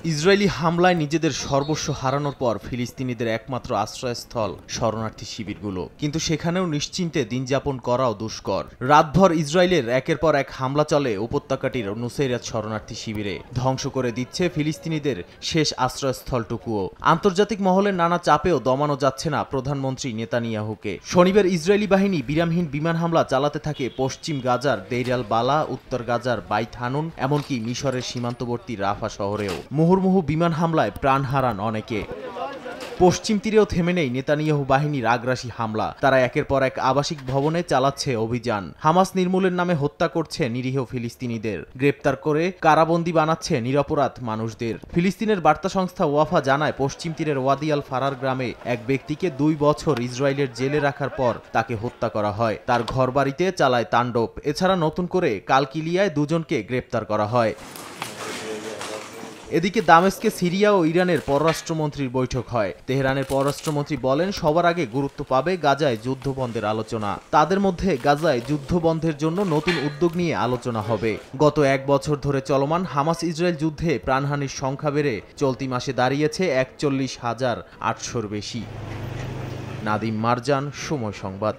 Israeli হামলায় নিজেদের সর্বস্ব হারানোর পর ফিলিস্তিনিদের একমাত্র আশ্রয়স্থল শরণার্থী শিবিরগুলো, কিন্তু সেখানেও নিশ্চিন্তে দিন যাপন করাও দুষ্কর। রাতভর ইসরায়েলের একের পর এক হামলা চলে উপত্যকাটির নুসেইরাত শরণার্থী শিবিরে, ধ্বংস করে দিচ্ছে ফিলিস্তিনিদের শেষ আশ্রয়স্থলটুকুও। আন্তর্জাতিক মহলের নানা চাপেও দমানো যাচ্ছে না প্রধানমন্ত্রী নেতানিয়াহুকে। শনিবার ইসরায়েলি বাহিনী বিরামহীন বিমান হামলা চালাতে থাকে পশ্চিম গাজার দেইর আল বালা, উত্তর গাজার বাইত হানুন, এমনকি মিশরের সীমান্তবর্তী রাফা শহরেও। মুহুর্মুহু বিমান হামলায় প্রাণ হারান অনেকে। পশ্চিম তীরেও থেমে নেই নেতানিয়াহু বাহিনীর আগ্রাসী হামলা। তারা একের পর এক আবাসিক ভবনে চালাচ্ছে অভিযান। হামাস নির্মূলের নামে হত্যা করছে নিরীহ ফিলিস্তিনিদের, গ্রেপ্তার করে কারাবন্দী বানাচ্ছে নিরপরাধ মানুষদের। ফিলিস্তিনের বার্তা সংস্থা ওয়াফা জানায়, পশ্চিম তীরের ওয়াদি আল ফারার গ্রামে এক ব্যক্তিকে 2 বছর ইসরায়েলের জেলে রাখার পর তাকে হত্যা করা হয়। তার ঘরবাড়িতে চালায় তাণ্ডব। এছাড়া নতুন করে কালকিলিয়ায় 2 জনকে গ্রেপ্তার করা হয়। এদিকে দামেস্কে সিরিয়া ও ইরানের পররাষ্ট্রমন্ত্রীর বৈঠক হয়। তেহরানের পররাষ্ট্রমন্ত্রী বলেন, সবার আগে গুরুত্ব পাবে গাজায় যুদ্ধবন্ধের আলোচনা। তাদের মধ্যে গাজায় যুদ্ধবন্ধের জন্য নতুন উদ্যোগ নিয়ে আলোচনা হবে। গত 1 বছর ধরে চলমান হামাস ইসরায়েল যুদ্ধে প্রাণহানির সংখ্যা বেড়ে চলতি মাসে দাঁড়িয়েছে 41,800-র বেশি। নাদিম মারজান, সময় সংবাদ।